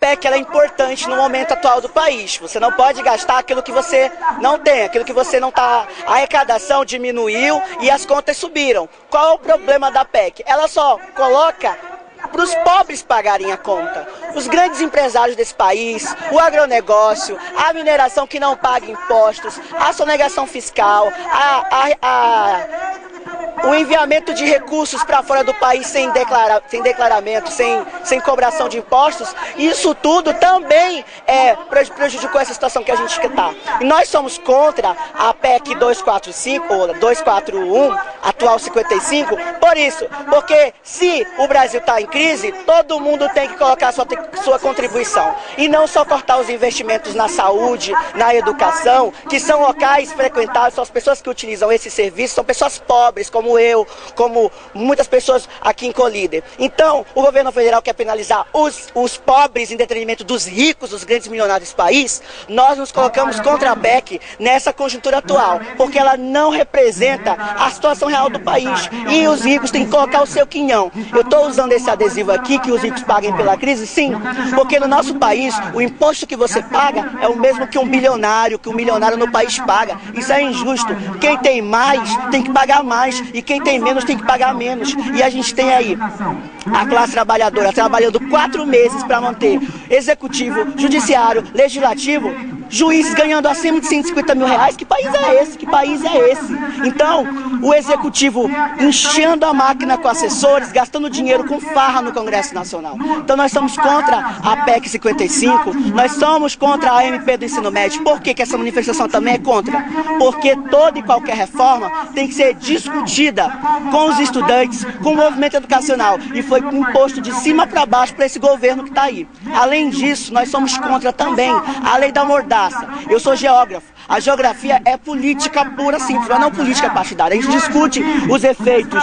PEC ela é importante no momento atual do país. Você não pode gastar aquilo que você não tem, aquilo que você não está... A arrecadação diminuiu e as contas subiram. Qual é o problema da PEC? Ela só coloca para os pobres pagarem a conta. Os grandes empresários desse país, o agronegócio, a mineração que não paga impostos, a sonegação fiscal, o enviamento de recursos para fora do país sem declaramento, sem cobração de impostos, isso tudo também prejudicou essa situação que a gente está. E nós somos contra a PEC 245, ou 241, atual 55, por isso, porque se o Brasil está em crise, todo mundo tem que colocar sua contribuição. E não só cortar os investimentos na saúde, na educação, que são locais frequentados, são as pessoas que utilizam esse serviço, são pessoas pobres, como eu, como muitas pessoas aqui em Colíder. Então, o governo federal quer penalizar os pobres em detrimento dos ricos, dos grandes milionários do país. Nós nos colocamos contra a PEC nessa conjuntura atual, porque ela não representa a situação real do país. E os ricos têm que colocar o seu quinhão. Eu estou usando esse adesivo aqui, que os ricos paguem pela crise, sim, porque no nosso país, o imposto que você paga é o mesmo que um bilionário, que um milionário no país paga. Isso é injusto. Quem tem mais tem que pagar mais, e quem tem menos tem que pagar menos. E a gente tem aí a classe trabalhadora trabalhando 4 meses para manter executivo, judiciário, legislativo, juízes ganhando acima de 150 mil reais. Que país é esse? Que país é esse? Então, o executivo enchendo a máquina com assessores, gastando dinheiro com farra no Congresso Nacional. Então nós somos contra a PEC 55, nós somos contra a MP do ensino médio. Por que essa manifestação também é contra? Porque toda e qualquer reforma tem que ser discutida com os estudantes, com o movimento educacional, e foi imposto de cima para baixo para esse governo que está aí. Além disso, nós somos contra também a lei da mordaça. Eu sou geógrafo. A geografia é política pura, simples, não política partidária. A gente discute os efeitos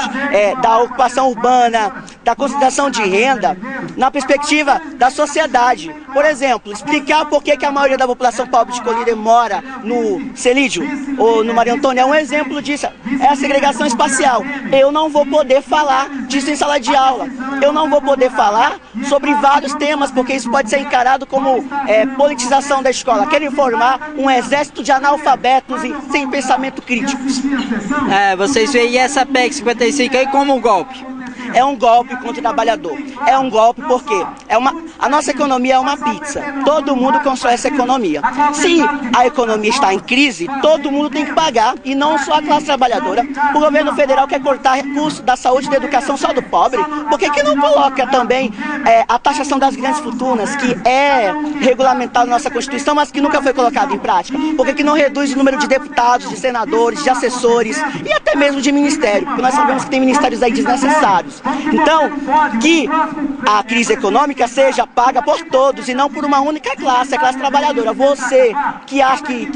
da ocupação urbana, da concentração de renda, na perspectiva da sociedade. Por exemplo, explicar por que a maioria da população pobre de Colíder mora no Celídio ou no Maria Antônia é um exemplo disso. É a segregação espacial. Eu não vou poder falar disso em sala de aula. Eu não vou poder falar sobre vários temas, porque isso pode ser encarado como politização da escola. Quero informar um exército de analfabetos e sem pensamento crítico. Vocês veem essa PEC 55 aí como um golpe? É um golpe contra o trabalhador. É um golpe porque a nossa economia é uma pizza. Todo mundo constrói essa economia. Se a economia está em crise, todo mundo tem que pagar, e não só a classe trabalhadora. O governo federal quer cortar recursos da saúde e da educação só do pobre. Por que não coloca também a taxação das grandes fortunas, que é regulamentada na nossa Constituição, mas que nunca foi colocada em prática? Por que não reduz o número de deputados, de senadores, de assessores e até mesmo de ministério? Porque nós sabemos que tem ministérios aí desnecessários. Então, que a crise econômica seja paga por todos e não por uma única classe, a classe trabalhadora. Você que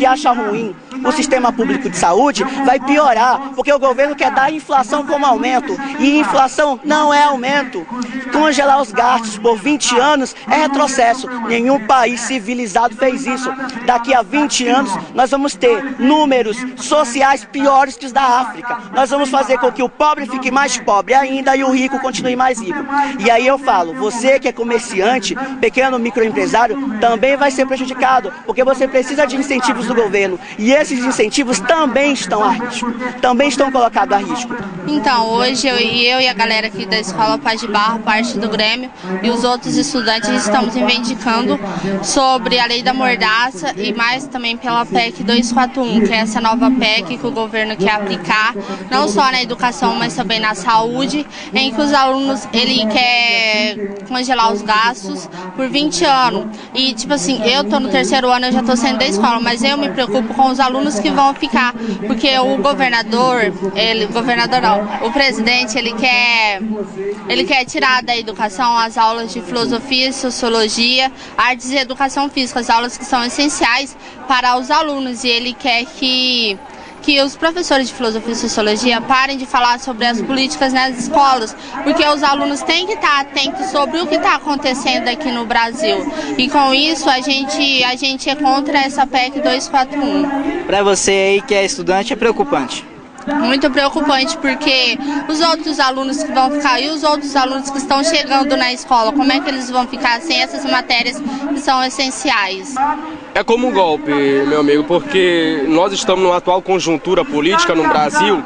acha ruim o sistema público de saúde, vai piorar, porque o governo quer dar inflação como aumento, e inflação não é aumento. Congelar os gastos por 20 anos é retrocesso. Nenhum país civilizado fez isso. Daqui a 20 anos, nós vamos ter números sociais piores que os da África. Nós vamos fazer com que o pobre fique mais pobre ainda e o rico continue mais rico. E aí eu falo, você que é comerciante, pequeno microempresário, também vai ser prejudicado, porque você precisa de incentivos do governo. E esses incentivos também estão a risco, também estão colocados a risco. Então, hoje eu e a galera aqui da Escola Paz de Barro, parte do Grêmio, e os outros estudantes estamos reivindicando sobre a lei da mordaça e mais também pela PEC 241, que é essa nova PEC que o governo quer aplicar, não só na educação, mas também na saúde, em que os alunos, ele quer congelar os gastos por 20 anos. E, tipo assim, eu tô no 3º ano, eu já tô saindo da escola, mas eu me preocupo com os alunos que vão ficar, porque o o presidente, ele quer tirar da educação as aulas de filosofia, sociologia, artes e educação física, as aulas que são essenciais para os alunos, e ele quer que os professores de filosofia e sociologia parem de falar sobre as políticas nas escolas, porque os alunos têm que estar atentos sobre o que está acontecendo aqui no Brasil. E com isso a gente é contra essa PEC 241. Para você aí que é estudante, é preocupante? Muito preocupante, porque os outros alunos que vão ficar e os outros alunos que estão chegando na escola, como é que eles vão ficar sem essas matérias que são essenciais? É como um golpe, meu amigo, porque nós estamos numa atual conjuntura política no Brasil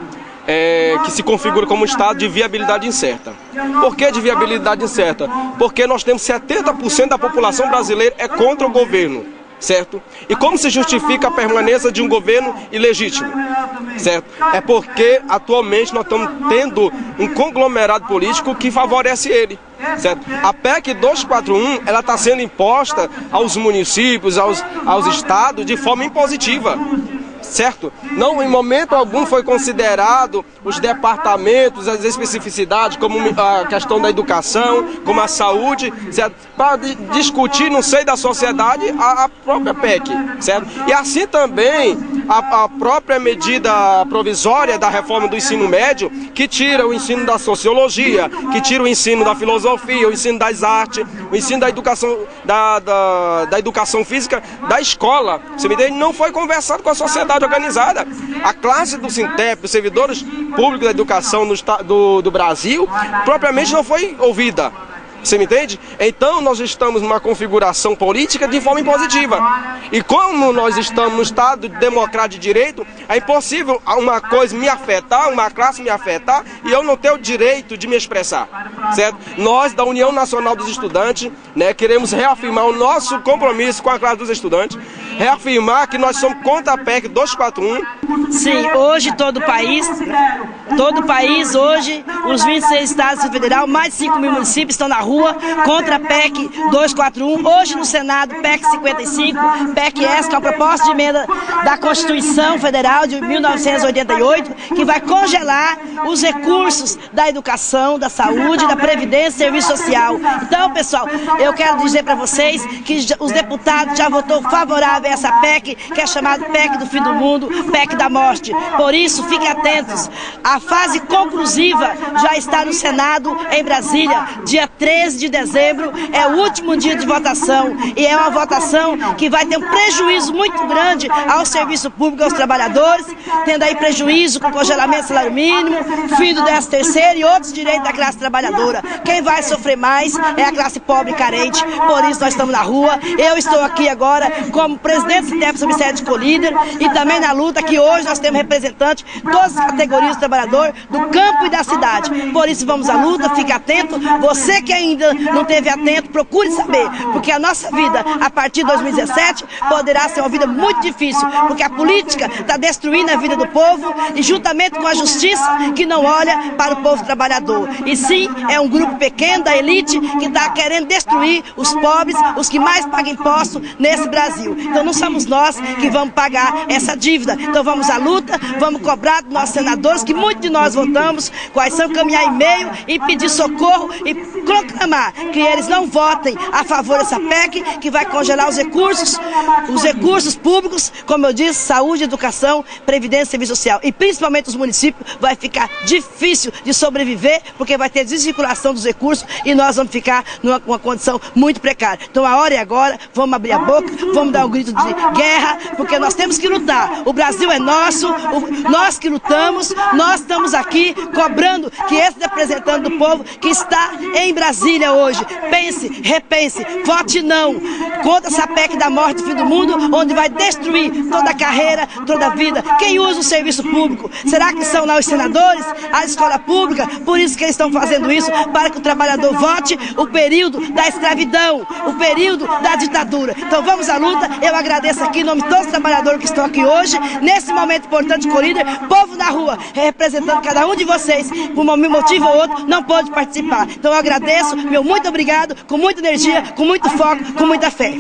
que se configura como um estado de viabilidade incerta. Por que de viabilidade incerta? Porque nós temos 70% da população brasileira é contra o governo. Certo? E como se justifica a permanência de um governo ilegítimo? Certo? É porque atualmente nós estamos tendo um conglomerado político que favorece ele. Certo? A PEC 241 ela está sendo imposta aos municípios, aos estados de forma impositiva. Certo? Não, em momento algum foi considerado os departamentos, as especificidades, como a questão da educação, como a saúde, certo? Para discutir no seio da sociedade a própria PEC, certo? E assim também a própria medida provisória da reforma do ensino médio, que tira o ensino da sociologia, que tira o ensino da filosofia, o ensino das artes, o ensino da educação, da educação física da escola, você me entende? Não foi conversado com a sociedade organizada. A classe do Sintep, dos servidores públicos da educação do Brasil, propriamente não foi ouvida. Você me entende? Então nós estamos numa configuração política de forma impositiva. E como nós estamos no Estado democrático de direito, é impossível uma coisa me afetar, uma classe me afetar, e eu não ter o direito de me expressar. Certo? Nós, da União Nacional dos Estudantes, queremos reafirmar o nosso compromisso com a classe dos estudantes, reafirmar que nós somos contra a PEC 241. Sim, hoje todo o país hoje, os 26 estados federais, mais de 5 mil municípios estão na rua contra a PEC 241, hoje no Senado, PEC 55, PEC essa, que é uma proposta de emenda da Constituição Federal de 1988, que vai congelar os recursos da educação, da saúde, da previdência e serviço social. Então, pessoal, eu quero dizer para vocês que os deputados já votou favorável a essa PEC, que é chamada PEC do fim do mundo, PEC da morte. Por isso, fiquem atentos, a fase conclusiva já está no Senado, em Brasília, dia 13 de dezembro, é o último dia de votação, e é uma votação que vai ter um prejuízo muito grande ao serviço público, aos trabalhadores, tendo aí prejuízo com congelamento do salário mínimo, fim do 13º e outros direitos da classe trabalhadora. Quem vai sofrer mais é a classe pobre e carente, por isso nós estamos na rua. Eu estou aqui agora como presidente do Sintep Subsede de Colíder, e também na luta que hoje nós temos representantes de todas as categorias do trabalhador, do campo e da cidade. Por isso vamos à luta, fique atento, você que ainda não teve atento, procure saber, porque a nossa vida, a partir de 2017, poderá ser uma vida muito difícil, porque a política está destruindo a vida do povo, e juntamente com a justiça, que não olha para o povo trabalhador. E sim, é um grupo pequeno da elite que está querendo destruir os pobres, os que mais pagam imposto nesse Brasil. Então não somos nós que vamos pagar essa dívida. Então vamos à luta, vamos cobrar dos nossos senadores, que muitos de nós votamos, quais são caminhar e-mail e pedir socorro e proclamar que eles não votem a favor dessa PEC, que vai congelar os recursos públicos, como eu disse, saúde, educação, previdência e serviço social. E principalmente os municípios, vai ficar difícil de sobreviver, porque vai ter desvinculação dos recursos e nós vamos ficar numa condição muito precária. Então a hora é agora, vamos abrir a boca, vamos dar um grito de guerra, porque nós temos que lutar. O Brasil é nosso, nós que lutamos, nós estamos aqui cobrando que esse representante do povo que está em Brasília hoje, pense, repense, vote não contra essa PEC da morte do fim do mundo, onde vai destruir toda a carreira, toda a vida. Quem usa o serviço público? Será que são lá os senadores, a escola pública? Por isso que eles estão fazendo isso, para que o trabalhador vote o período da escravidão, o período da ditadura. Então vamos à luta. Eu agradeço aqui em nome de todos os trabalhadores que estão aqui hoje, nesse momento importante de Colíder, povo na rua, representando cada um de vocês, por um motivo ou outro, não pode participar. Então eu agradeço, meu muito obrigado, com muita energia, com muito foco, com muita fé.